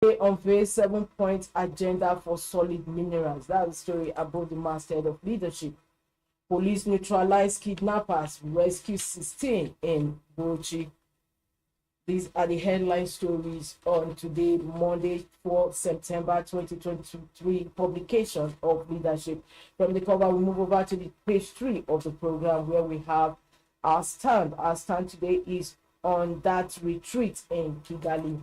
They unveil 7-point agenda for solid minerals. That's the story above the masthead of leadership. Police neutralize kidnappers, rescue 16 in Bauchi. These are the headline stories on today, Monday, 4 September 2023, publication of leadership. From the cover, we move over to the page 3 of the program where we have our stand. Our stand today is on that retreat in Kigali.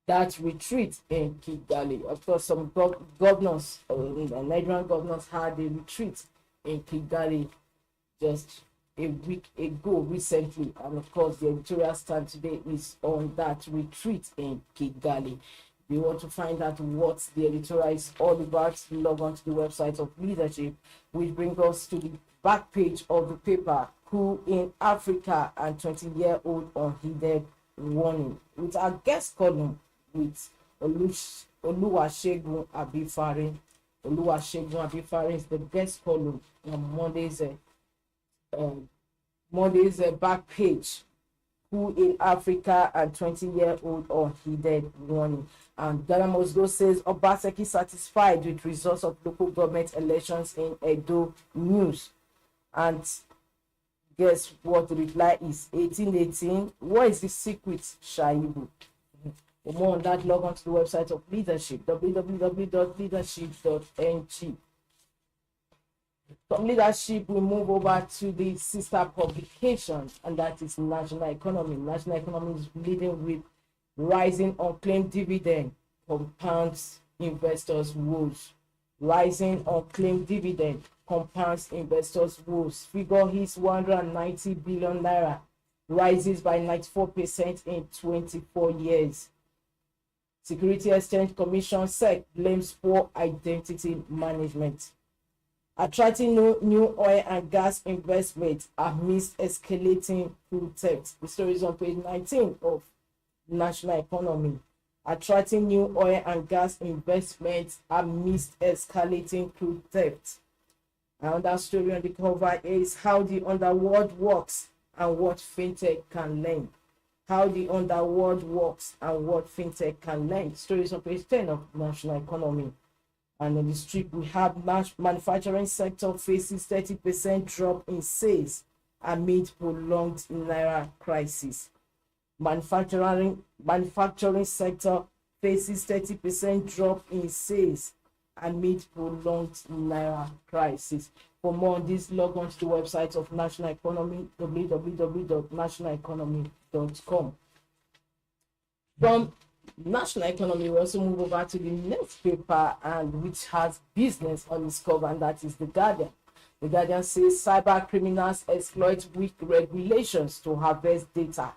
That retreat in Kigali. Of course, some governors, Nigerian governors had a retreat in Kigali just a week ago recently, and of course the editorial stand today is on that retreat in Kigali. If you want to find out what the editorial is all about, log on to the website of leadership, which brings us to the back page of the paper. Coup in Africa and 20-year-old unheeded warning, with our guest column with Oluwasegun Abifare. Oluwasegun Abifare is the guest column on Monday's back page. Who in Africa and 20-year-old unheeded warning. And Ghana Must Go says Obaseki satisfied with results of local government elections in Edo News. And guess what the reply is? 1818. What is the secret, Shaibu? For more on that, log on to the website of leadership, www.leadership.ng. From leadership, we move over to the sister publication, and that is National Economy. National Economy is leading with rising unclaimed dividend compounds investors' woes. Rising unclaimed dividend compounds investors' woes. Figure hits 190 billion naira, rises by 94% in 24 years. Security Exchange Commission SEC blames poor identity management. Attracting new oil and gas investment amidst escalating crude theft. The story is on page 19 of National Economy. Attracting new oil and gas investment amidst escalating crude theft. Another story on the cover is how the underworld works and what fintech can learn. How the underworld works and what fintech can learn. Stories on page 10 of National Economy. And on the strip, we have manufacturing sector faces 30% drop in sales amid prolonged naira crisis. Manufacturing sector faces 30% drop in sales amid prolonged naira crisis. For more on this, log on to the website of National Economy, www.nationaleconomy.com. From National Economy, we also move over to the next paper, and which has business on its cover, and that is The Guardian. The Guardian says cyber criminals exploit weak regulations to harvest data,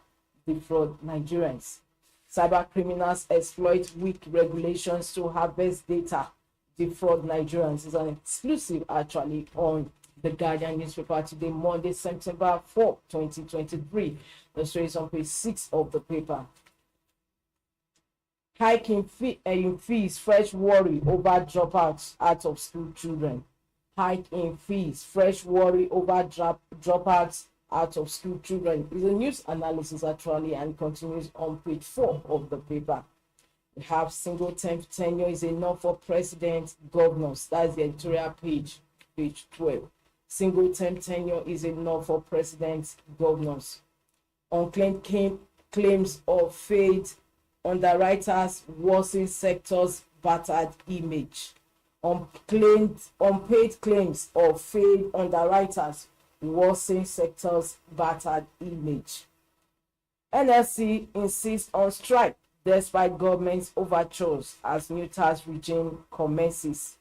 defraud Nigerians. Cyber criminals exploit weak regulations to harvest data, defraud Nigerians. It's an exclusive actually on The Guardian newspaper today, Monday, September 4, 2023. The story is on page 6 of the paper. Hike in fees, fresh worry over dropouts out of school children. Hike in fees, fresh worry over dropouts out of school children. Is a news analysis actually, and continues on page 4 of the paper. We have single term tenure is enough for president, governors. That's the editorial page, page 12. Single term tenure is enough for president, governors. Unclaimed claims of failed underwriters worsen sector's battered image. Unpaid claims of failed underwriters worsen sector's battered image. NLC insists on strike despite government's overtures as new tax regime commences.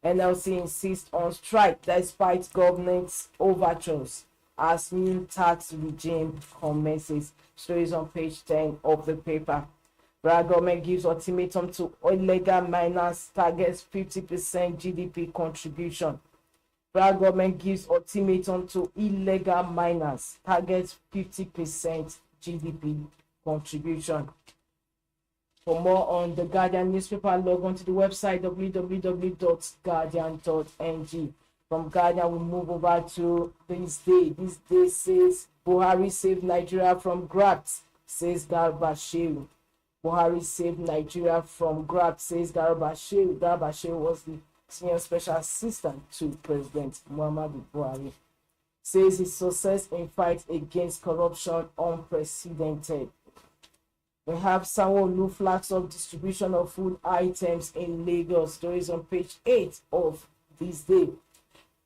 NLC insists on strike despite government's overtures as new tax regime commences. Stories on page 10 of the paper. Federal government gives ultimatum to illegal miners, targets 50% GDP contribution. Federal government gives ultimatum to illegal miners, targets 50% GDP contribution. For more on The Guardian newspaper, log on to the website www.guardian.ng. From Guardian, we move over to THISDAY. THISDAY says Buhari saved Nigeria from grabs, says Garba Shehu. Buhari saved Nigeria from grab, says Garba Shehu was the senior special assistant to President Muhammadu Buhari. Says his success in fight against corruption unprecedented. We have Sanwo-Olu flags up distribution of food items in Lagos. Stories on page 8 of this day.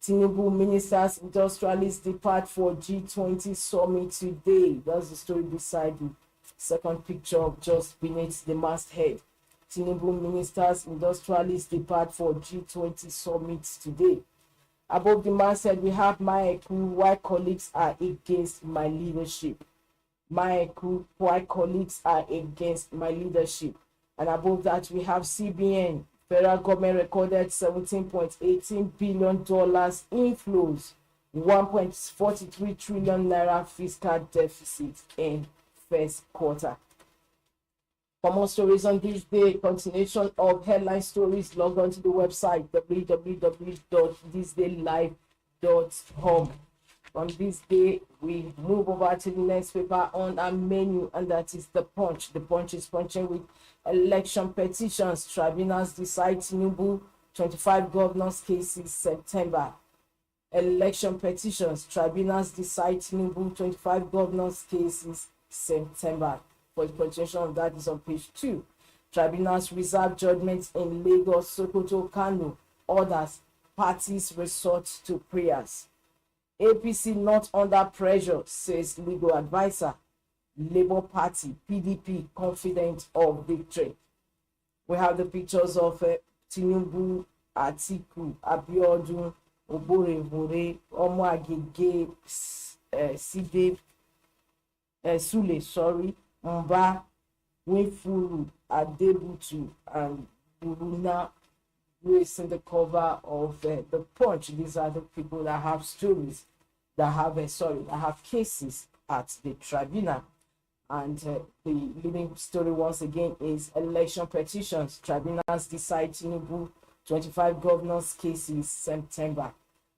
Tinubu ministers, industrialists depart for G20 summit today. That's the story beside the second picture of just beneath the masthead. Tinubu ministers, industrialists depart for G20 summit today. Above the masthead, we have Maeku, why colleagues are against my leadership. Maeku, why colleagues are against my leadership. And above that, we have CBN. Federal government recorded $17.18 billion inflows, 1.43 trillion naira fiscal deficit in first quarter. For more stories on this day, continuation of headline stories, log on to the website www.thisdaylive.com. On this day, we move over to the next paper on our menu, and that is The Punch. The Punch is punching with election petitions. Tribunals decide Tinubu 25 governors cases September. Election petitions. Tribunals decide Tinubu 25 governors cases September. For the continuation of that is on page 2. Tribunals reserve judgments in Lagos, Sokoto, Kano. Others, parties resort to prayers. APC not under pressure, says legal advisor. Labour Party, PDP, confident of victory. We have the pictures of Tinubu, Atiku, Abiodun, Oborevore, Omoagege, Side, Sule, Mba, Winfuru, Adebutu, and Buruna, gracing the cover of The Punch. These are the people that have stories, that have cases at the tribunal. And the leading story once again is election petitions. Tribunals decide Tinubu 25 governors cases September.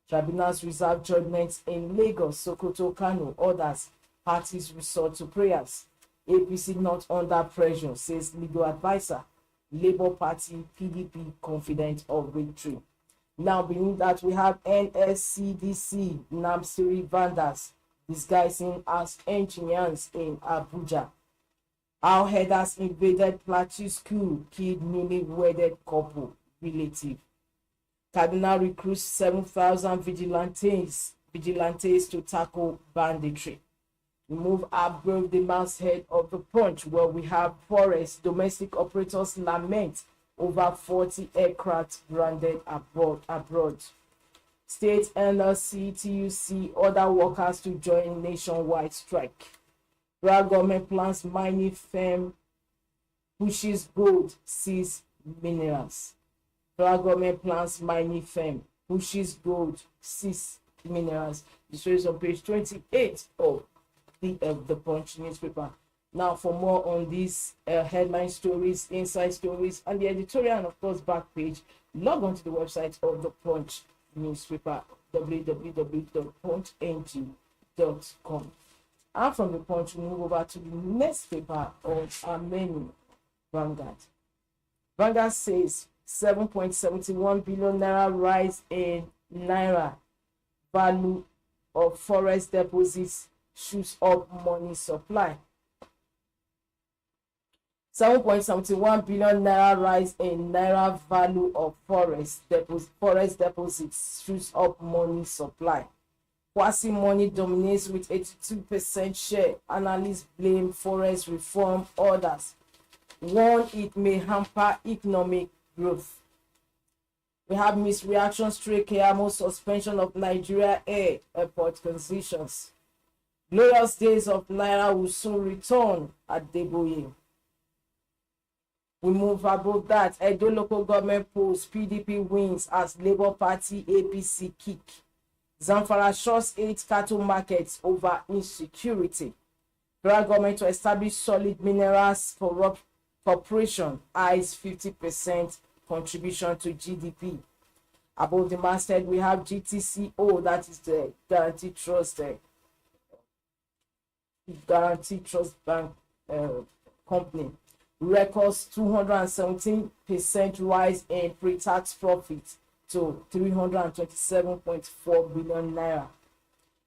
Tribunals reserve judgments in Lagos, Sokoto, Kano. Others, parties resort to prayers. APC not under pressure, says legal advisor. Labour Party, PDP, confident of victory. Now, beneath that, we have NSCDC, Namsiri Vandals, disguising as engineers in Abuja. Our headers invaded Plateau School, killed newly wedded couple, relative. Cardinal recruits 7,000 vigilantes to tackle banditry. We move above the masthead of The Punch, where we have forest domestic operators lament over 40 aircraft branded abroad. State NLC, TUC, other workers to join nationwide strike. Federal government plans mining firm pushes gold, sees minerals. Federal government plans mining firm pushes gold, sees minerals. This is on page 28 of the Punch newspaper. Now, for more on these headline stories, inside stories, and the editorial, and of course back page, log on to the website of the Punch newspaper, www.punchng.com. And from the Punch, we move over to the next paper on our menu, Vanguard. Vanguard says 7.71 billion naira rise in naira value of forest deposits shoots up money supply. 7.71 billion naira rise in naira value of forest deposits shoots up money supply. Quasi money dominates with 82% share. Analysts blame forest reform orders. Warn it may hamper economic growth. We have misreaction straight Keyamo suspension of Nigeria airport concessions. Glorious days of Naira will soon return at Deboye. We move above that. Edo local government polls, PDP wins as Labour Party APC kick. Zamfara shuts 8 cattle markets over insecurity. Federal government to establish solid minerals corporation eyes 50% contribution to GDP. Above the masthead, we have GTCO, that is the Guarantee Trust Bank company. records 217% rise in pre-tax profit to 327.4 billion naira.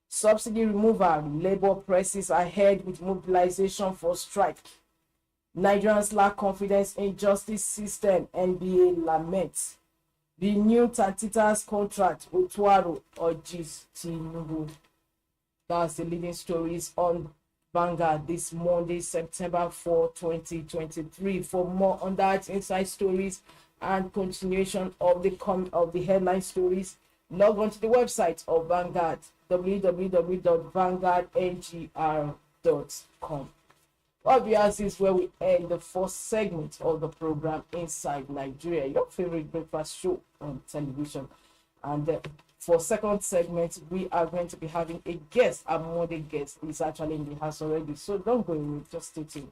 Subsidy removal, labor presses ahead with mobilization for strike. Nigerians lack confidence in justice system, NBA laments. The new Tatitas contract, Otuaro urges Tinubu. That's the leading stories on Vanguard this Monday, September 4, 2023. For more on that, inside stories and continuation of the headline stories, log on to the website of Vanguard, www.vanguardngr.com. Obviously, is where we end the first segment of the program Inside Nigeria, your favorite breakfast show on television. And for second segment, we are going to be having a guest. Our Monday guest is actually in the house already, so don't go away, just stay tuned.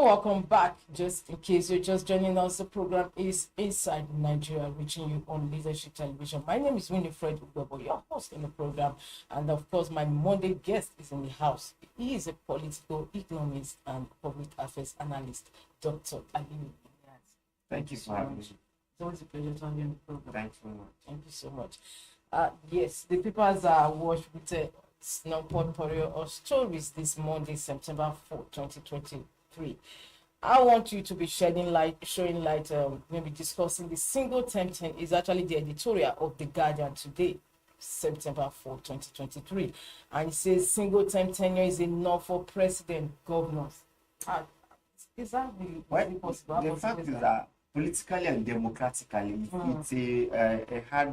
Welcome back. Just in case you're just joining us, the program is Inside Nigeria, reaching you on Leadership Television. My name is Winifred Ugobo, your host in the program, and of course, my Monday guest is in the house. He is a political economist and public affairs analyst, Dr. Ali. Thank you for having me. It's always a pleasure to have you on the program. Thanks very much. Thank you so much. Yes, the papers are washed with a potpourri of stories this Monday, September 4, 2023. I want you to be showing light, maybe discussing the single tempting is actually the editorial of The Guardian today, September 4, 2023. And it says single term tenure is enough for president, governors. Is that really possible? The fact is that politically and democratically, it's a hard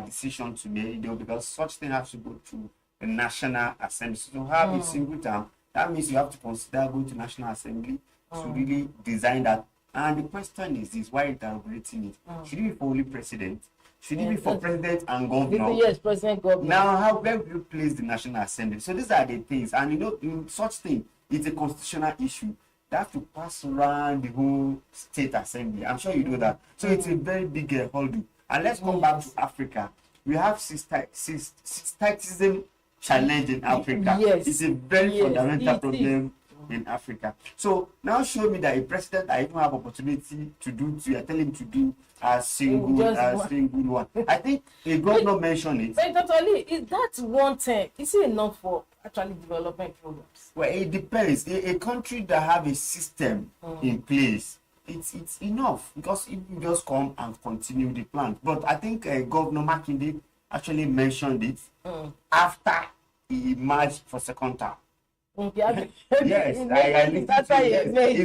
decision to make, because such thing has to go to the National Assembly. So to have a single term, that means you have to consider going to National Assembly to really design that. And the question is this: why interrogating it? Should it be for only president? Should it be for president and governor? Yes, president, governor. Now, where will you place the National Assembly? So these are the things. And in such thing, it's a constitutional issue. They have to pass around the whole state assembly. I'm sure you know that. So it's a very big hurdle. And let's come back to Africa. We have systematism challenge in Africa. Yes. It's a very fundamental problem in Africa. So now show me that a president I even have opportunity to do, I tell him to do a single one. I think a governor mentioned it. But totally, is that one thing? Is it enough for actually development programs? Well, it depends. A country that have a system in place, it's enough, because if you just come and continue the plan. But I think Governor Makinde actually mentioned it after he emerged for second term. Yes, it's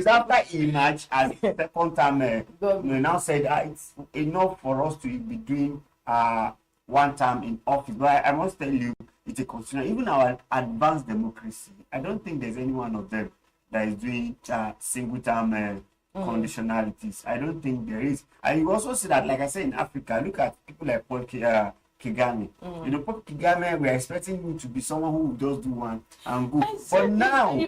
after he emerged as second term. We now said it's enough for us to be doing one term in office. But I must tell you, it's a constitutional. Even our advanced democracy, I don't think there's any one of them that is doing single term conditionalities. I don't think there is. And you also see that, like I said, in Africa, look at people like Kigame. You know, Pope Kigame, we are expecting him to be someone who will just do one and go. But now,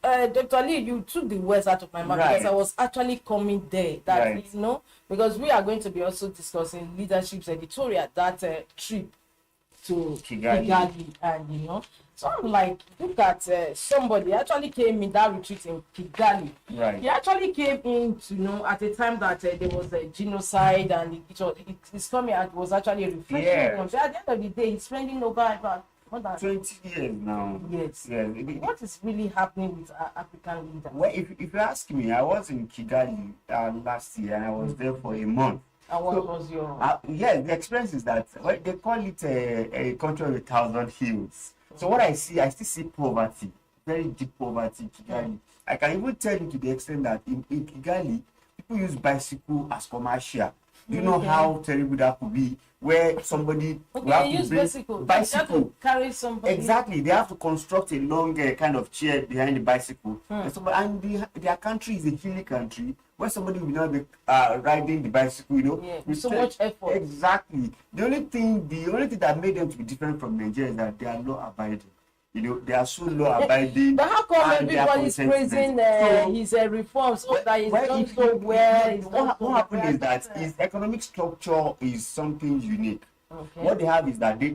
Dr. Lee, you took the words out of my mouth, because I was actually coming there. That you know, because we are going to be also discussing leadership's editorial, that trip to Kigali, and you know, so I'm like, look at somebody actually came in that retreat in Kigali. Right. He actually came in to, you know, at a time that there was a genocide, and it's coming out was actually a reflection. At the end of the day, he's spending over about more than 20 years now. Yes. Yeah. What is really happening with African leaders? Well, if you ask me, I was in Kigali last year, and I was there for a month. And what was your... the experience is that they call it a country of 1,000 hills. So what I still see poverty, very deep poverty in Kigali. I can even tell you to the extent that in Kigali, people use bicycle as commercial. Do you know how terrible that could be? Where somebody will have to bring bicycle. They have to carry somebody. Exactly, they have to construct a long kind of chair behind the bicycle. And their country is a hilly country where somebody will not be riding the bicycle, you know, with so much effort. Exactly. The only thing that made them to be different from Nigeria is that they are law abiding. You know, they are so law abiding. But how come everybody is praising his reforms? So that he's done so well. What happened is that his economic structure is something unique. Okay. What they have is that they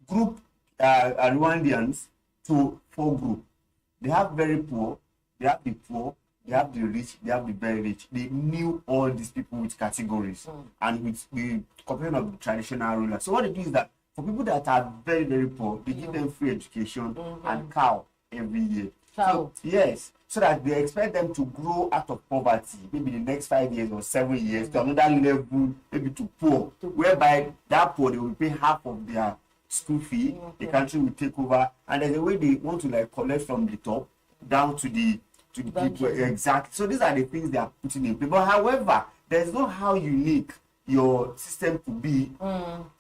group Rwandians to 4 groups. They have very poor, they have the poor, they have the rich, they have the very rich. They knew all these people with categories and with the comparison of the traditional rulers. So what they do is that for people that are very, very poor, they give them free education and cow every year. So, yes, so that they expect them to grow out of poverty, maybe the next 5 years or 7 years to another level, maybe to poor, whereby that poor, they will pay half of their school fee, the country will take over, and there's a way they want to like collect from the top down to the people. Exactly. So these are the things they are putting in place. But however, there's no how unique your system could be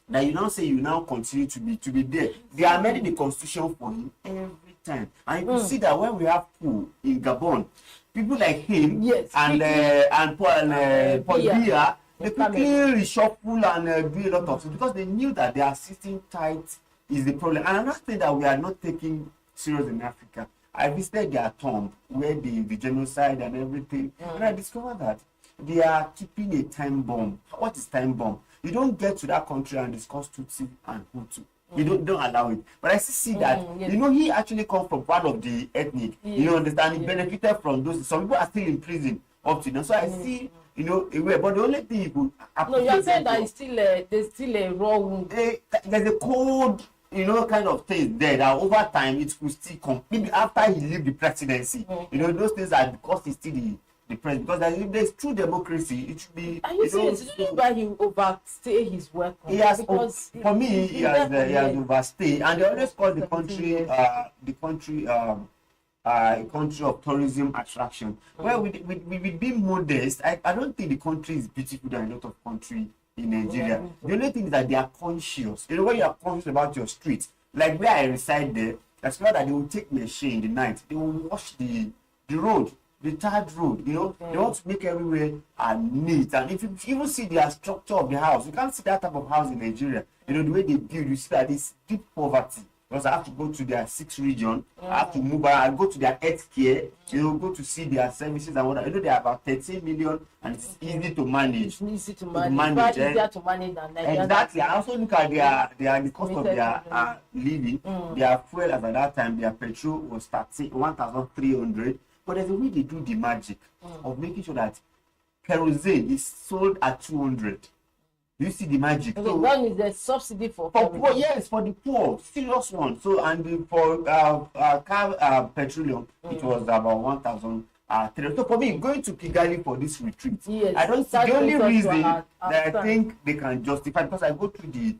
that you now say you now continue to be there. They are amending the constitution for him every time, and you can see that when we have coup in Gabon, people like him and Paul Biya, they quickly reshuffle and do a lot of things because they knew that their system tight is the problem. And another thing that we are not taking serious in Africa, I visited their tomb where the genocide and everything, and I discovered that they are keeping a time bomb. What is time bomb? You don't get to that country and discuss Tutsi and Hutu. You don't allow it. But I see that, you know, he actually comes from part of the ethnic. You understand? He benefited from those. Some people are still in prison up to now. So I see, you know, a way. But the only thing you could... No, you are saying that it's still there's still a raw wound. There's a cold, you know, kind of thing there that over time it could still come. Maybe after he leave the presidency, you know, those things are because he's still the president. Because if there's true democracy, it should be. Are you serious? You don't know why he overstay his work? He has, for me, he has overstayed, and they always call the country a country of tourism attraction. Well, with being modest, I don't think the country is beautiful than a lot of country in Nigeria. The only thing is that they are conscious. You know, when you are conscious about your streets, like where I reside there, that's why that they will take machine in the night. They will wash the road, the tarred road. You know, they want to make everywhere neat. And if you even see the structure of the house, you can't see that type of house in Nigeria. You know, the way they build, you see that it's deep poverty. Because I have to go to their 6 region, I have to move around, I go to their health care, you know, go to see their services and whatnot. You know, they are about 13 million and it's easy to manage. It's easy to manage. It's easier to manage than Nigeria. Exactly. I also look at the cost of their living. Their fuel at that time, their petrol was 1,300. But there's a way they do the magic of making sure that kerosene is sold at 200. You see the magic. Okay, so, that is the subsidy for poor, yes, for the poor, serious one. So and for car petroleum, it was about 1,000. So for me, going to Kigali for this retreat, I don't see the only reason that I think they can justify, because I go through the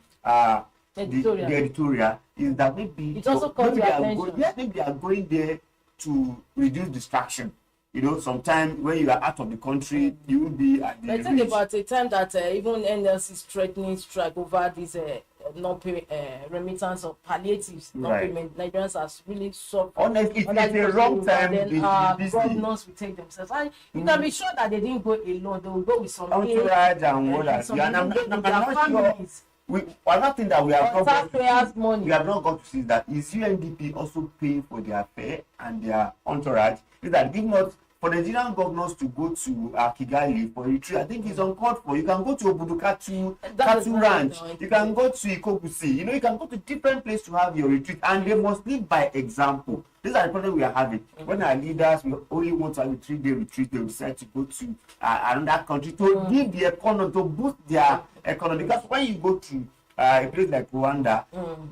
editorial is that maybe it also caught your attention. Maybe they are going there to reduce distraction. You know, sometimes when you are out of the country, you will be at the I think about a time that even NLC is threatening strike over this not pay remittance of palliatives, not Right. payment. Nigerians are really suffered. Honestly, it's Under a the wrong system, time. and They then busy. governors will take themselves. And you can be sure that they didn't go alone. They will go with some aid, Entourage and what have some you. And I'm even not, with I'm their not sure. families. One other thing that we have Or not got to taxpayers' see, money. we have not got to see that is UNDP also paying for their fare and their entourage. Is that if not for Nigerian governors to go to Kigali for retreat, I think it's uncalled for. You can go to Obudukatu, Katu Ranch, you can go to Ikogusi, you can go to different places to have your retreat, and they must live by example. These are the problem we are having. When our leaders we only want to have a 3-day retreat, they decide to go to another country to give the economy, to boost their economy. Because when you go to a place like Rwanda,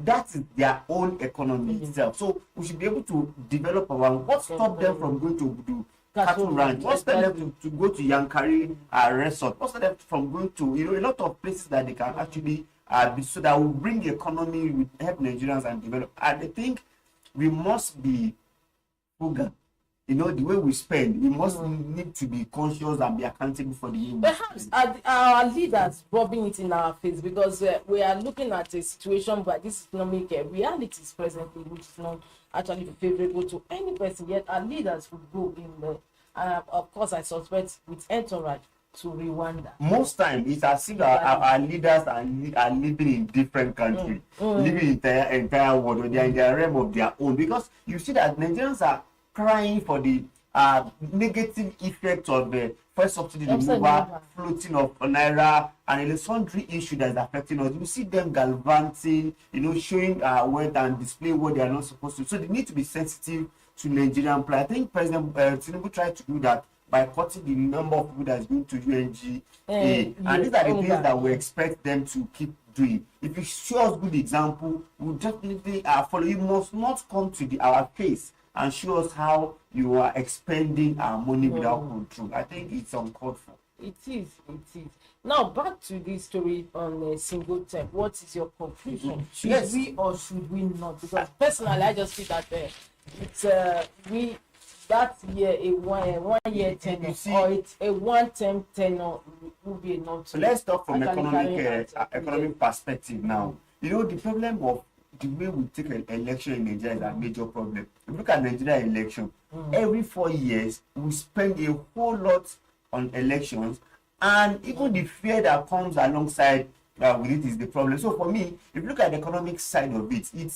that is their own economy itself. So we should be able to develop our own. What stopped them from going to Obudu? Cattle ranch. What's them to go to Yankari resort? What's them from going to a lot of places that they can actually be, so that will bring the economy, will help Nigerians and develop. And I think we must be frugal. The way we spend, we must need to be conscious and be accountable for the way we Perhaps spend. our leaders rubbing it in our face, because we are looking at a situation where this economic realities presently, which is not actually favorable to any person, yet our leaders would go in the, of course, I suspect with entourage to Rwanda. Most time, it's as if our leaders are living in different countries, living in the entire world, or they are in their realm of their own. Because you see that Nigerians are crying for the negative effect of the first subsidy removal, floating of naira, and a sundry issue that is affecting us. You see them galvanizing, showing wealth and display what they are not supposed to. So they need to be sensitive to Nigerian play. I think President Tinubu tried to do that by cutting the number of people that is going to UNGA. And these are the things that we expect them to keep doing. If you show us good example, we'll definitely follow. You must not come to our face and show us how you are expending our money without control. I think it's uncalled for. It is. Now back to this story on a single term. What is your conclusion? Should we or should we not? Because personally, I just feel that it's we that year a 1 year tenure, or it's a 1-term tenure will be enough. So let's talk from economic perspective now. The problem of the way we take an election in Nigeria is a major problem. If you look at Nigeria election, every 4 years we spend a whole lot on elections, and even the fear that comes alongside with it is the problem. So for me, if you look at the economic side of it, it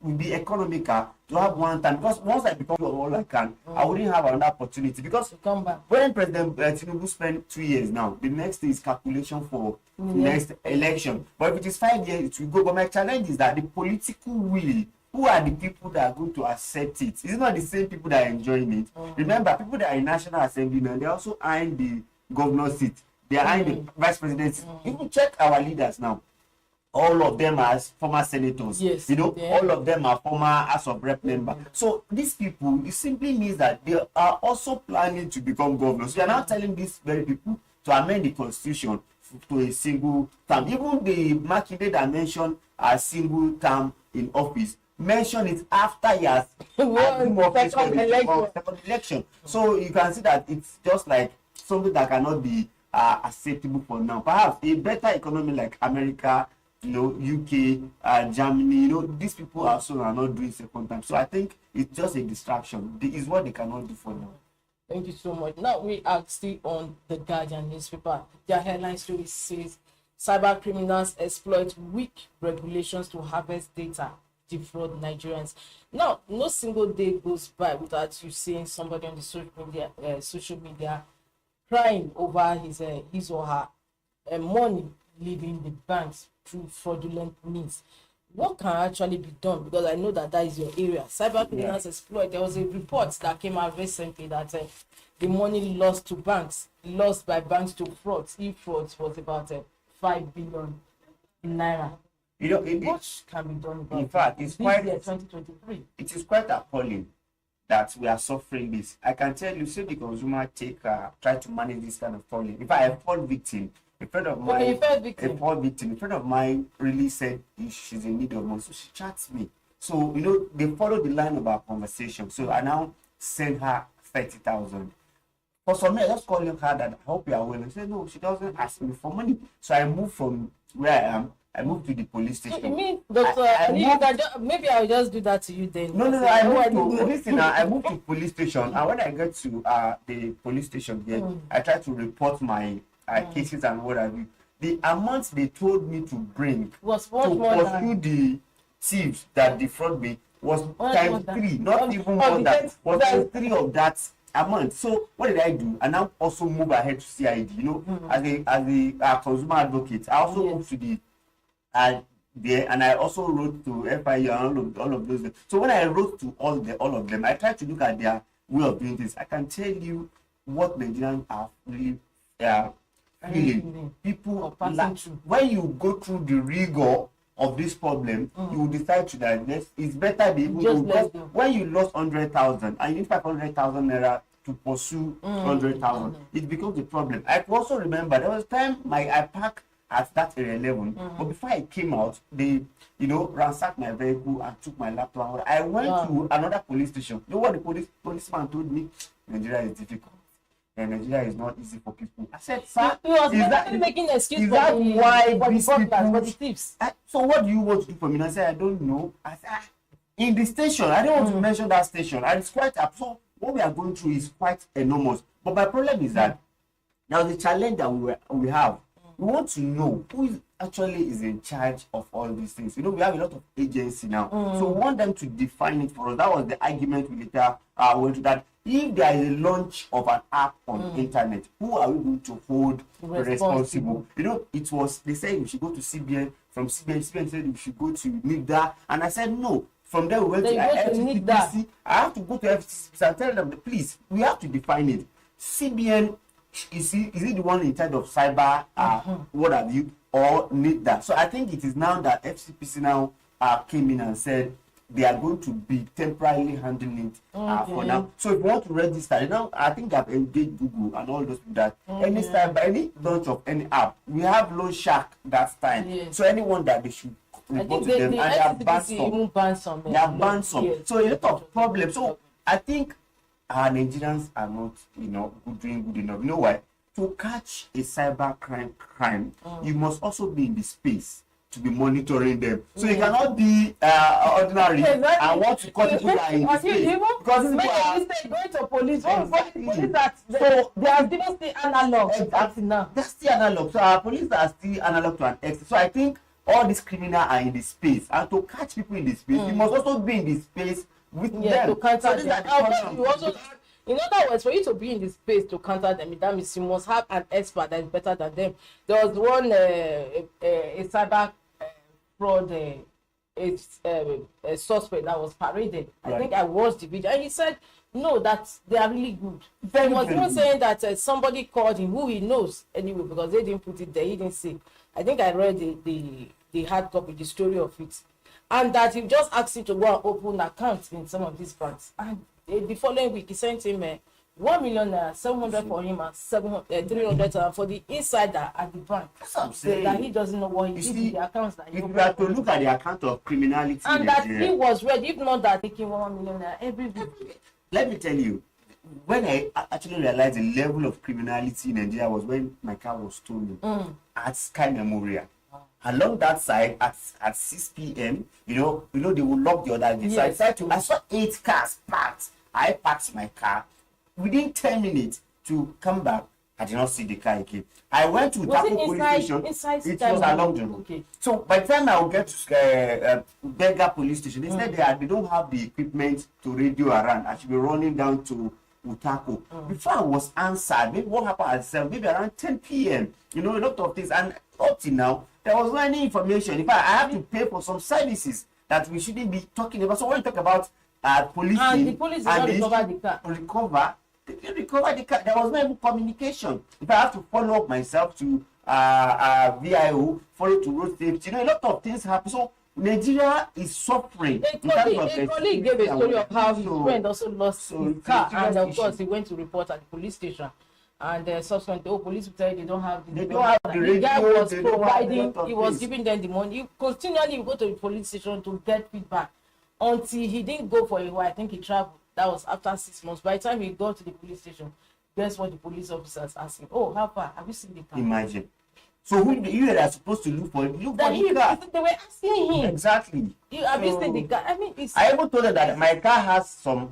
will be economical to have one time, because once I become all I can, I wouldn't have another opportunity. Because come back. When President Tinubu spent 2 years now, the next is calculation for next election. But if it is 5 years, it will go. But my challenge is that the political will, who are the people that are going to accept it? It's not the same people that are enjoying it. Remember, people that are in National Assembly now, they also eyeing the governor seat. They are eyeing the vice presidency. If you check our leaders now, all of them are former senators. Yes, all of them are former House of Rep member. So these people, it simply means that they are also planning to become governors. We are now telling these very people to amend the constitution to a single term. Even the Makinde that mentioned a single term in office, mention it after he has second election. So you can see that it's just like something that cannot be acceptable for now. Perhaps a better economy like America, UK, Germany, these people also are not doing second time. So I think it's just a distraction. It's what they cannot do for now. Thank you so much. Now we are still on the Guardian newspaper. Their headline story says, cyber criminals exploit weak regulations to harvest data, defraud Nigerians. Now, no single day goes by without you seeing somebody on the social media crying over his or her money leaving the banks through fraudulent means. What can actually be done? Because I know that is your area. Cyber criminals exploit. There was a report that came out recently that the money lost by banks to frauds. Frauds was about 5 billion naira. What can be done about it? In fact, it's quite 2023. It is quite appalling that we are suffering this. I can tell you, say the consumer try to manage this kind of problem. If I fall victim, a friend of mine really said she's in need of money, so she chats me. So they follow the line of our conversation. So I now send her 30,000. For some reason, I just calling her that I hope you are well. And she said no, she doesn't ask me for money. So I moved from where I am I moved to the police You station. mean, Doctor, I you moved- can maybe I'll just do that to you then. No. I moved to listen. I moved to police station, and when I get to the police station here, I try to report my cases and what have you. The amount they told me to bring was to much more pursue than the thieves that defraud me was times 3, not even more than, was times 3 of that amount. So what did I do? And now also move ahead to CID. You know, as a consumer advocate, I also moved to the there, and I also wrote to FIU and all of those. So when I wrote to all of them, I tried to look at their way of doing this. I can tell you what Nigerians are really feeling. People when you go through the rigor of this problem, you will decide to that it's better be able to, because when you lost 100,000 and you need 500,000 naira to pursue 100,000, it becomes a problem. I also remember there was time I parked at that area 11, but before I came out, they ransacked my vehicle and took my laptop. I went to another police station. You know what the policeman told me? Nigeria is difficult. And Nigeria is not easy for people. I said, sir, is that making an excuse is that why these people? For the thieves? So what do you want to do for me? And I said, I don't know. I said, in the station, I don't want to mention that station. And it's quite absurd. What we are going through is quite enormous. But my problem is that now the challenge that we have, we want to know who actually is in charge of all these things. You know, we have a lot of agency now. So we want them to define it for us. That was the argument we later went to, that if there is a launch of an app on internet, who are we going to hold responsible? You know, they said we should go to CBN. From CBN said we should go to NIGERIA. And I said no. From there we went to FCPC. I have to go to FCPC and tell them, please, we have to define it. CBN, is he the one in charge of cyber, what have you, or NIGERIA? So I think it is now that FCPC now came in and said they are going to be temporarily handling it for now. So if you want to register, I think I've engaged Google and all those people that any launch of any app, we have loan shark that time. So anyone that they should report to them, and they have banned some. They have banned some. So a lot of problems. So I think our Nigerians are not, doing good enough. You know why? To catch a cyber crime, you must also be in the space to be monitoring them. So you cannot be ordinary and want to cut people that are in the space. Because going to police, police that so they are still analog. Exactly. Now they're still analog. So our police are still analog to an extent. So I think all these criminals are in the space, and to catch people in the space, you must also be in the space with them. To counter them. In other words, for you to be in this space to counter them, that means you must have an expert that is better than them. There was one a cyber fraud a suspect that was paraded. I think I watched the video, and he said no, that they are really good. He was even saying that somebody called him who he knows anyway, because they didn't put it there, he didn't say. I think I read the hard copy, the story of it, and that he just asked him to go and open accounts in some of these banks, and the following week he sent him 1 million, 700 for him, and 300 for the insider at the bank. That's what I'm saying. That he doesn't know what he did with the accounts that he if you are to look at the account of criminality, and that he was ready, if not that, taking 1 million every week. Let me tell you, when I actually realized the level of criminality in Nigeria was when my car was stolen at Sky Memorial. Along that side at 6 p.m., they will lock the other gate. Yes. So I saw 8 cars parked. I parked my car. Within 10 minutes to come back, I did not see the car again. I went to Taco police station. It was along the road. Okay. So by the time I will get to Berger police station, they said they don't have the equipment to radio around. I should be running down to Utako. Before I was answered, maybe what happened at 7, maybe around 10 p.m. A lot of things. And up till now, there was no any information. In fact, I have to pay for some services that we shouldn't be talking about. So when you talk about policing, and the police did not recover the car. They didn't recover the car. There was no even communication. If I have to follow up myself to VIO, follow to road safety, a lot of things happen. So Nigeria is suffering. A colleague gave a story of how his friend also lost his car, and of course he went to report at the police station. And subsequently, police will tell you they don't have the radio. The guy was providing, he was giving them the money. He continually go to the police station to get feedback until he didn't go for a while. I think he traveled. That was after 6 months. By the time he got to the police station, guess what the police officers asked him? Oh, how far? Have you seen the car? Imagine. So who you are supposed to look for the car. They were asking him. Exactly. Have you seen the car? I mean, I even told them that my car has some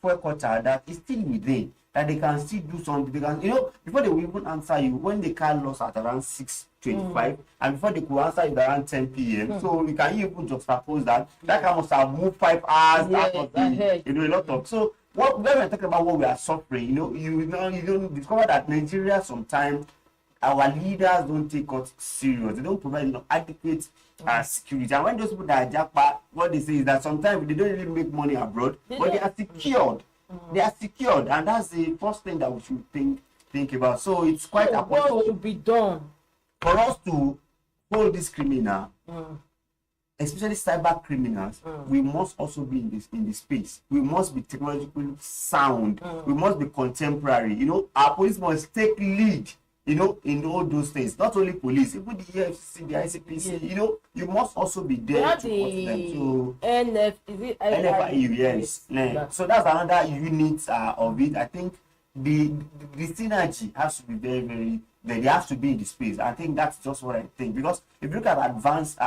fuel cutter that is still within, that they can still do something. They can, before they will even answer you, when the car lost at around 6:25, and before they could answer you around 10 p.m. So you can even just suppose that car must have moved 5 hours out of the, a lot of. So when we're talking about what we are suffering, you don't discover that Nigeria sometimes our leaders don't take us serious. They don't provide adequate security. And when those people that are jackpot, what they say is that sometimes they don't really make money abroad, but they are secured. They are secured, and that's the first thing that we should think about. So it's quite what will be done for us to hold this criminal, especially cyber criminals. We must also be in this space. We must be technologically sound. We must be contemporary. Our police must take lead. In all those things, not only police, even the EFCC, the ICPC, you must also be there to support them. So NFIU, yes. So that's another unit of it. I think the synergy has to be very, very, they have to be in the space. I think that's just what I think. Because if you look at advanced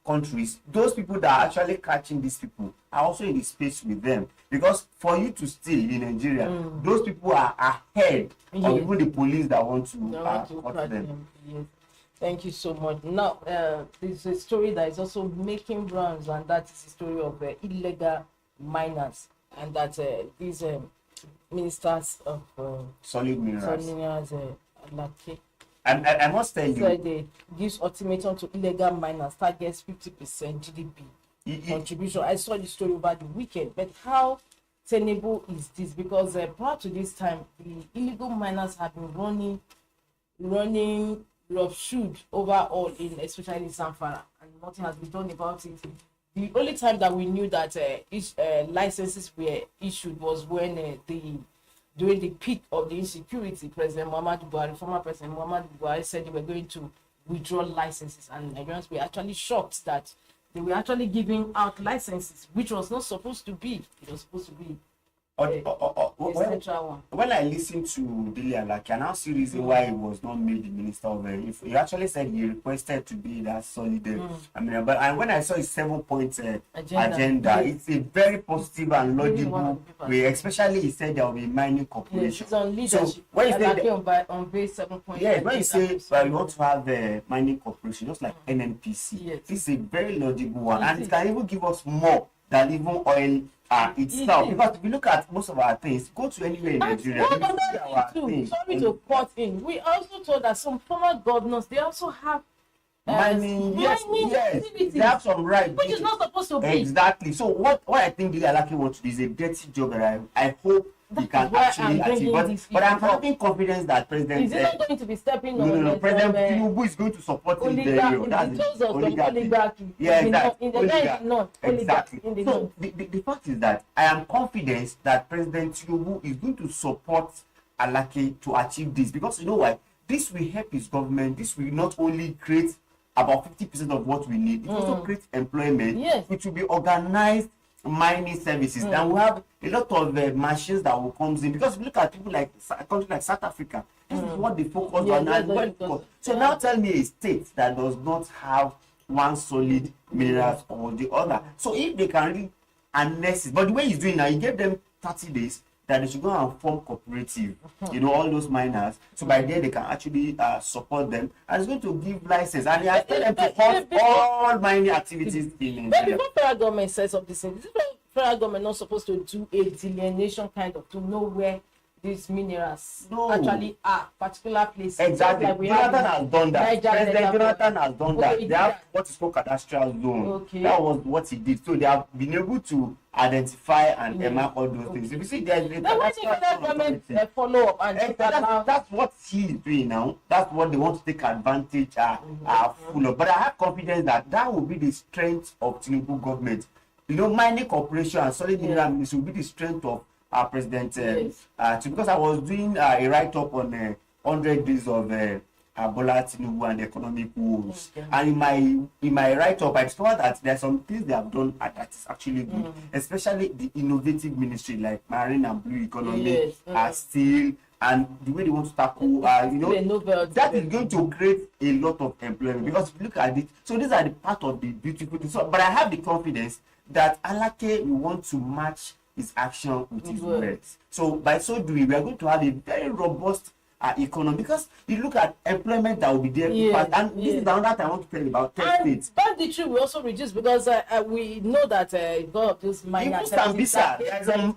countries, those people that are actually catching these people are also in the space with them. Because for you to steal in Nigeria, those people are ahead of even the police that want to catch them. Yes. Thank you so much. Now, there's a story that is also making rounds, and that is the story of illegal miners, and that these ministers of solid minerals, I must tell you, so they gives ultimatum to illegal miners, targets 50% GDP contribution. I saw the story over the weekend, but how tenable is this? Because prior to this time, the illegal miners have been running roughshod overall in especially Zamfara, and nothing has been done about it. The only time that we knew that licenses were issued was when during the peak of the insecurity, President Muhammadu Buhari, former President Muhammadu Buhari, said they were going to withdraw licenses, and Nigerians were actually shocked that they were actually giving out licenses, which was not supposed to be. It was supposed to be when I listened to Dele Alaki, I now see reason why he was not made the minister of he actually said he requested to be that solid. But when I saw his 7-point agenda, it's a very positive and logical way. Especially he said there will be mining corporation. Yes, on leadership. So when you say on base 7-point, when you say we want to have a mining corporation, just like NNPC, this is a very logical one, and it can even give us more than even oil itself. Because if you look at most of our things, go to anywhere in Nigeria, sorry to cut in. We also told that some former governors, they also have mining, yes, they have some right, which is not supposed to be. Exactly. So what I think Dele Alaki wants to do is a dirty job that I hope he can actually achieve. But I'm having confidence that President is not going to be stepping on. No, President Tinubu is going to support him very well. That's oligarchy. Exactly. So the fact is that I am confident that President Tinubu is going to support Alaki to achieve this, because you know why? This will help his government. This will not only create about 50% of what we need, it also creates employment, which will be organized mining services. Then we have a lot of machines that will come in, because if you look at people like a country like South Africa, this is what they focus on. So now tell me a state that does not have one solid minerals or the other. So if they can really harness it, but the way he's doing now, he gave them 30 days that they should go and form cooperative, all those miners. So by then they can actually support them, and it's going to give license, and they are telling them to halt all mining activities in Nigeria. But before federal government sets up this thing, federal government not supposed to do a delineation kind of to know where these minerals actually are, particular places. Exactly. Like Jonathan has done that. President Jonathan has done that. They have what is called cadastral zone. That was what he did. So they have been able to identify and mark all those things. If you see, there's a federal government follow up and that's what he is doing now. That's what they want to take advantage full of. But I have confidence that will be the strength of Tinubu government. Mining corporation and solid mineral ministry will be the strength of our president. Because I was doing a write-up on 100 days of Bola Tinubu and economic woes, and in my write-up I discovered that there are some things they have done that is actually good, especially the innovative ministry like marine and blue economy, steel and the way they want to tackle, that is going to create a lot of employment. Because if you look at it, so these are the part of the beautiful things. So, but I have the confidence that Alake will want to match his action with his words. So by so doing, we are going to have a very robust economy, because you look at employment that will be there. And this is another thing I want to tell you about tech states. Banditry will also reduce, because we know that God of this minor. Even Sambisa,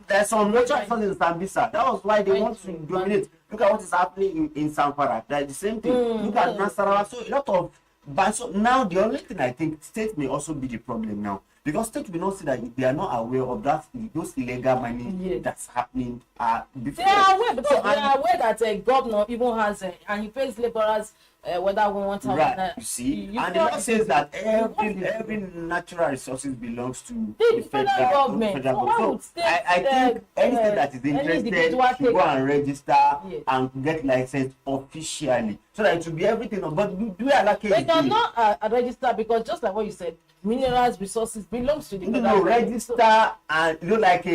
there's some natural resources in Sambisa. That was why they want to dominate. Look at what is happening in Zamfara. That's the same thing. Look at Nasarawa. So a lot of. But so now the only thing I think states may also be the problem now, because states will not see that they are not aware of those illegal money that's happening. Before. They are aware, because they are aware that a governor even has and he pays laborers whether we want to. Right, you see, and the law says that every natural resources belongs to the federal government. So I think any state that is interested should go and register and get licensed officially, so that it will be everything. But do we allocate? They cannot register, because just like what you said, minerals resources belongs to the federal register, and like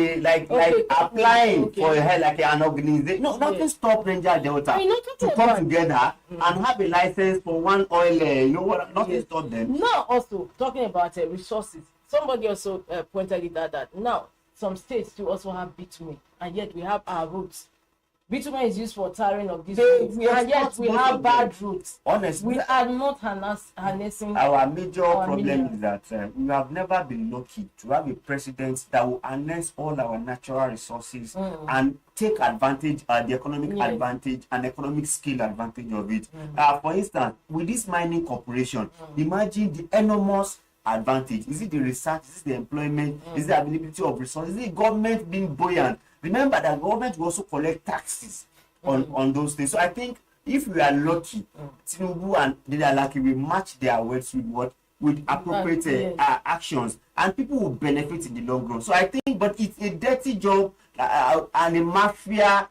applying for like an organization. No, nothing stop Niger Delta to come together and have a license for one oil. Nothing stop them. Now also talking about resources, somebody also pointed it out that now some states do also have bitumen, and yet we have our roads. Bitumen is used for tarring of these roads, and yet we have bad roads. Honestly, we are not harnessing. Our major problem is that we have never been lucky to have a president that will harness all our natural resources and take advantage, the economic advantage and economic skill advantage of it. For instance, with this mining corporation, imagine the enormous advantage. Is it the research? Is it the employment? Is it the availability of resources? Is it government being buoyant? Remember that government will also collect taxes on those things. So I think if we are lucky, Tinubu and Alake will match their words with appropriate actions, and people will benefit in the long run. So I think, but it's a dirty job and a mafia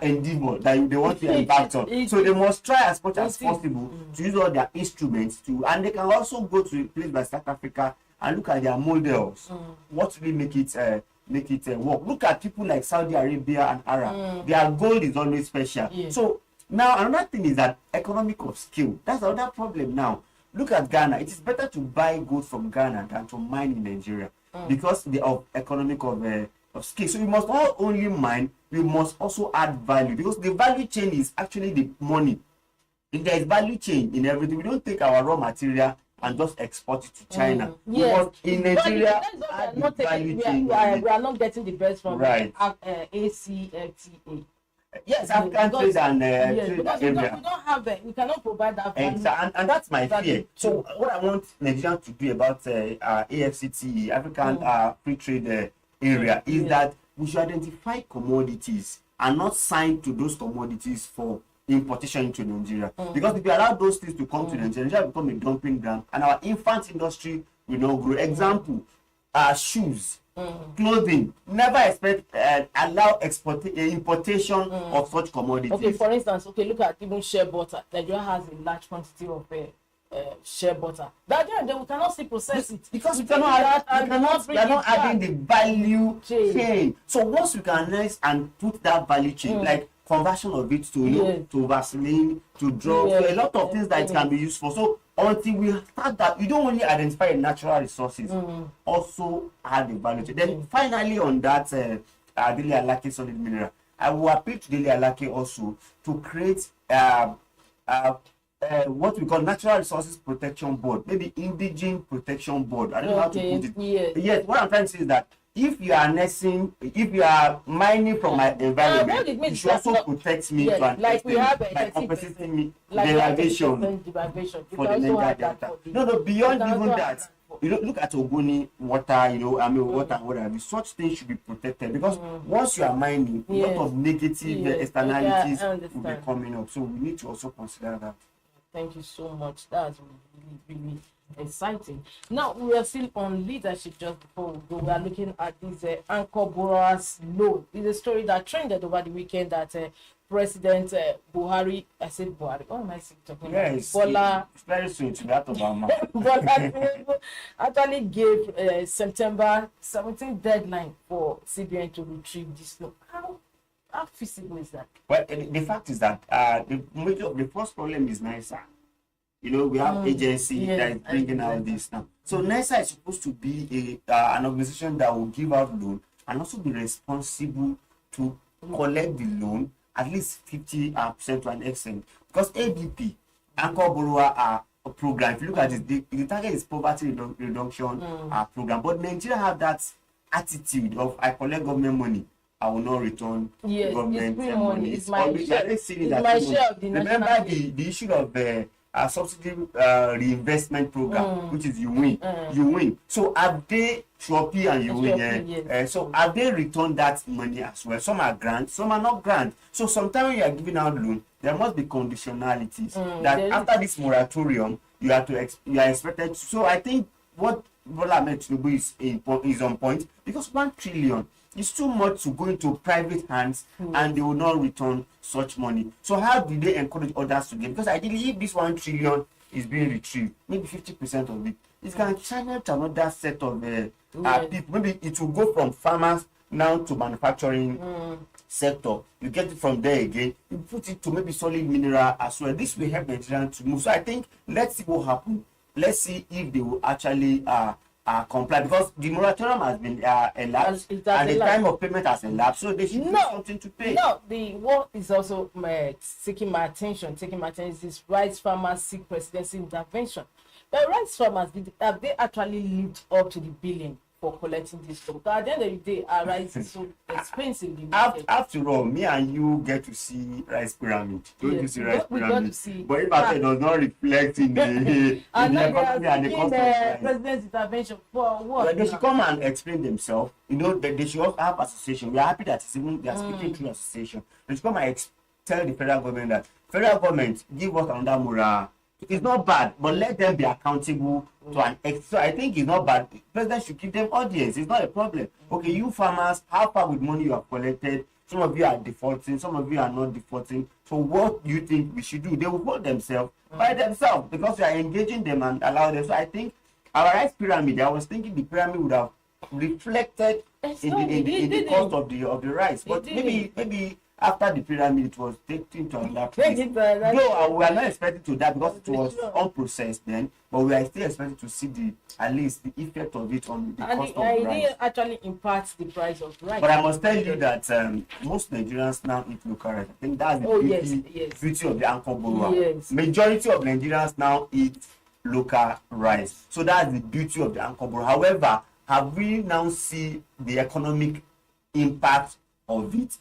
endeavor that they want to embark on. So they must try as much as possible to use all their instruments and they can also go to a place like South Africa and look at their models. What really make it work? Look at people like Saudi Arabia and Arab. Their gold is always special. So now another thing is that economic of skill. That's another problem now. Look at Ghana. It is better to buy gold from Ghana than to mine in Nigeria because of economic of skill. So we must not only mine, we must also add value, because the value chain is actually the money. If there is value chain in everything, we don't take our raw material and just export it to China. In Nigeria, we are not getting the best from ACFTA. Yes, African trade and because we don't have it. We cannot provide that. And that's my fear. So what I want Nigeria to do about AFCTE, African Free Trade Area, is that we should identify commodities and not sign to those commodities for importation into Nigeria. Because if we allow those things to come to Nigeria, will become a dumping ground, and our infant industry will not grow. Example, shoes, clothing. Never expect allow importation of such commodities. Okay, for instance, look at even shea butter. Nigeria has a large quantity of shea butter. That we cannot still process it because we are not adding the value chain. So once we can analyze and put that value chain, like conversion of it to to Vaseline, to drugs, so a lot of things that it can be used for. So until we start that, you don't only identify natural resources, also add the value chain. Then finally on that Daily Alake solid mineral, I will appeal to Daily Alake also to create what we call Natural Resources Protection Board, maybe Indigenous Protection Board. I don't know how to put it. Yes, what I'm trying to say is that if you are mining from my environment, you should also protect me to an like we have by compensating me derivation for the Niger Delta. No, beyond even that. Look at Ogoni water, water, whatever. Such things should be protected, because once you are mining, a lot of negative externalities will be coming up. So we need to also consider that. Thank you so much. That's really exciting. Now we are still on leadership. Just before we go, we are looking at this anchor borrowers loan. It's a story that trended over the weekend that President Buhari, I said Buhari, what am I talking about? Bola, it's very soon to that Obama. Bola actually gave September 17th deadline for CBN to retrieve this loan. How feasible is that? Well, the fact is that the first problem is NISA. You know, we have agency that is bringing out this now. So NISA is supposed to be an organization that will give out loan and also be responsible to collect the loan at least 50% to an extent. Because ABP, Anchor Borrower, are a program. If you look at it, the target is poverty reduction program. But Nigeria have that attitude of I collect government money, I will not return government money. It's my share. My share of the remember the issue of subsidy reinvestment program, which is you win. So have they Shopee and you win? Yes. So have they returned that money as well? Some are grant, some are not grant. So sometimes when you are giving out loan, there must be conditionalities that after this moratorium you are expected to. So I think what Bola Ahmed Tinubu is on point, because 1 trillion is too much to go into private hands and they will not return such money. So how do they encourage others to get? Because ideally, if this 1 trillion is being retrieved, maybe 50% of it, it can channel to another set of people. Maybe it will go from farmers now to manufacturing sector. You get it from there again, you put it to maybe solid mineral as well. This will help Nigerians to move. So I think let's see what happens. Let's see if they will actually comply, because the moratorium has been elapsed and the time of payment has elapsed, so they should do something to pay. No, what is also taking my attention is this rice farmers seek presidency intervention. The rice farmers, have they actually lived up to the billing for collecting this loan? Because at the end of the day, our rice is so expensive. After all, me and you get to see rice pyramid. Don't you see rice pyramid? But if I does not reflect in the economy and the cost of president's intervention for what? Well, they should come and explain themselves. You know, they should also have association. We are happy that they are speaking through association. They should come and tell the federal government that federal government give us another moral. It's not bad, but let them be accountable to an extent. So I think it's not bad. President should give them audience. It's not a problem. Okay, you farmers, how far with money you have collected? Some of you are defaulting, some of you are not defaulting. So what do you think we should do? They will hold themselves by themselves, because we are engaging them and allow them. So I think our rice pyramid, I was thinking the pyramid would have reflected in the cost of the rice. But maybe after the pyramid, it was taken to another place. No, we are not expecting to that because it was unprocessed then, but we are still expecting to see at least the effect of it on the cost of rice. It didn't actually impact the price of rice. But I must tell you that most Nigerians now eat local rice. I think that's the beauty of the anchor borrower. Yes. Majority of Nigerians now eat local rice. So that's the beauty of the anchor borrower. However, have we now see the economic impact of it?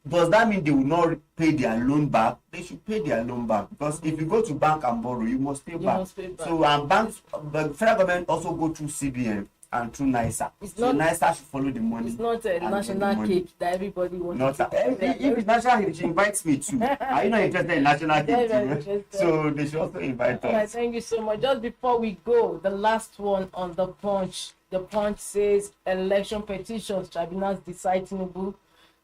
Does that mean they will not pay their loan back? They should pay their loan back, because if you go to bank and borrow, you must pay back. So banks, the federal government also go through CBN and through NISA. NISA should follow the money. It's not a national cake that everybody wants to if it's national cake, she invites me too. Are you not interested in national cake too? So they should also invite us. Right, thank you so much. Just before we go, the last one on the Punch. The Punch says election petitions tribunals decide Tinubu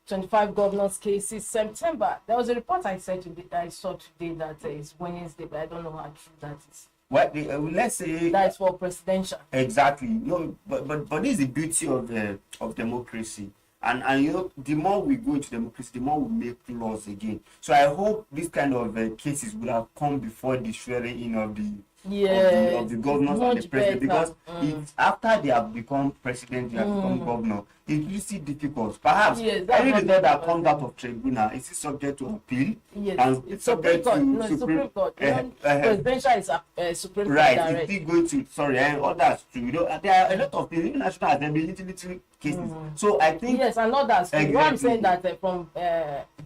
25 governors' cases September. There was a report I saw today that it's Wednesday, but I don't know how true that is. Well, let's say that's for presidential. Exactly. No, but this is the beauty of democracy. And you know, the more we go into democracy, the more we make laws again. So I hope this kind of cases will have come before the swearing in of the governors and the president, because it's after they have become president, they have become governor, it's really difficult. Perhaps any result that comes out of tribunal is subject to appeal. Yes, and it's subject to Supreme Court. Presidential is Supreme Court. Right, it's still going to and others too. You know, there are a lot of things. Even national assembly, little cases. So I think and others. Exactly. What I'm saying that from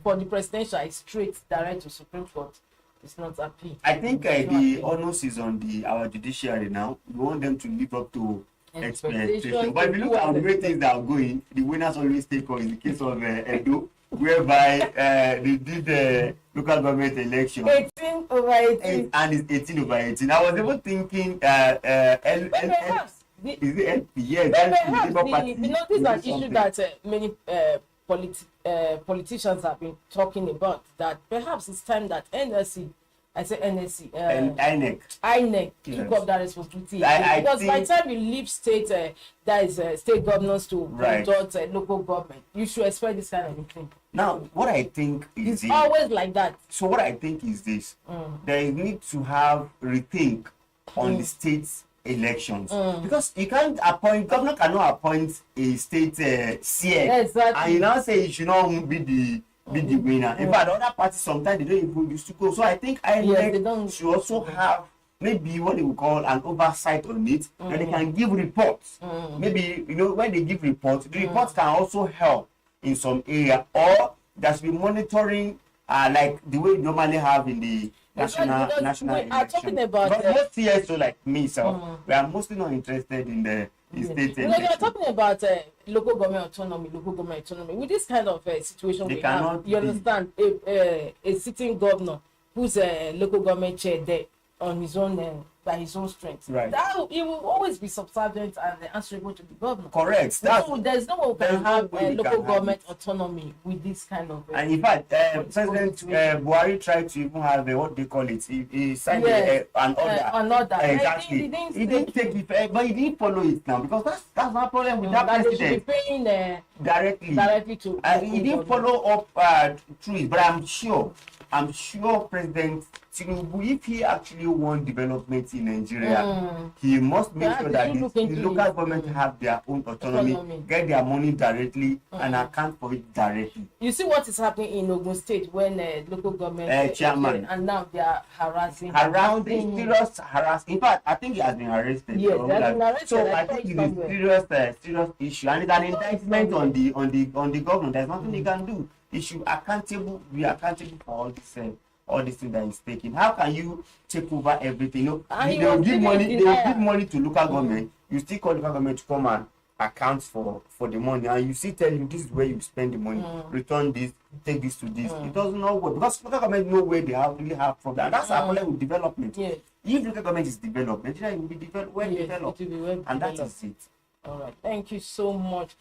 for the presidential is straight direct to Supreme Court. It's not appeal. I think the onus is on our judiciary now. We want them to live up to expectation. But if you look at the way things are going, the winners always take on. In the case of Edo, whereby they did the local government election 18/18, and it's 18/18. I was even thinking perhaps is it LP? Yes, this is an issue that many politicians have been talking about, that perhaps it's time that NSC, and INEC took up that responsibility. Because by the time you leave state, that is state governors to conduct local government, you should expect this kind of thing. Now, what I think is It's always like that. so what I think is this: there is need to have rethink on the state elections because you can't appoint governor cannot appoint a state seer Exactly. and you now say you should not be the winner. In fact, other parties sometimes they don't even used to go. So I think INEC should also have maybe what they will call an oversight on it, and they can give reports. Maybe when they give reports, the reports can also help in some area, or there should be monitoring like the way we normally have in the national we are talking about but most CSO like me, so we are mostly not interested in the state you are talking about local government autonomy. With this kind of situation, They we have, cannot you understand, a sitting governor who's a local government chair there on his own by his own strength. Right. He will always be subservient and answerable to the governor. Correct. There's no way we can have way we local can have government it. autonomy with this kind of. And in fact, President Buhari tried to even have what they call it. He signed an order. Another. Exactly. He didn't take it, but he didn't follow it now because that's my problem with that president. They should be paying directly to. He didn't follow up through it, but I'm sure President Tinubu, if he actually want development in Nigeria, he must make sure that the local government have their own autonomy, get their money directly, and account for it directly. You see what is happening in Ogun State when local government chairman, and now they are harassing, serious harassing. In fact, I think he has been arrested. Yes, he has been arrested. So I think it's a serious issue, and it's an indictment on the government. There's nothing he can do. He should be accountable for all these things that he's taking. How can you take over everything? They will give money to local government. You still call local government to come and account for the money, and you still tell him this is where you spend the money. Return this, take this to this. It does not work because local government know where they really have problem. And that's our problem with development. Yes. If local government is developed, Nigeria will be developed, and that is it. All right. Thank you so much.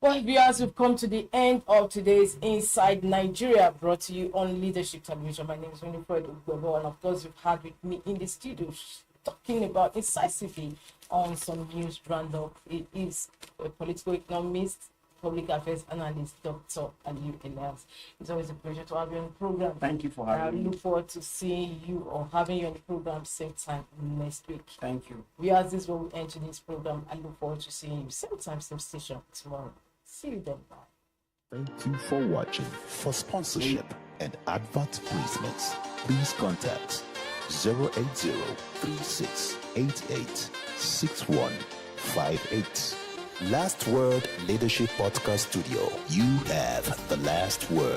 Well, viewers, we've come to the end of today's Inside Nigeria, brought to you on Leadership Television. My name is Winifred Ugbebo, and of course, you've had with me in the studio talking about incisively on some news roundup. It is a political economist, public affairs analyst, Dr. Aliu Elias. It's always a pleasure to have you on the program. Thank you for having me. I look forward to seeing you or having you on the program same time next week. Thank you. Viewers, this will end today's program. I look forward to seeing you same time, same station tomorrow. See you then. Bye. Thank you for watching. For sponsorship and advert placements, please contact 080-3688-6158. Last Word Leadership Podcast Studio. You have the last word.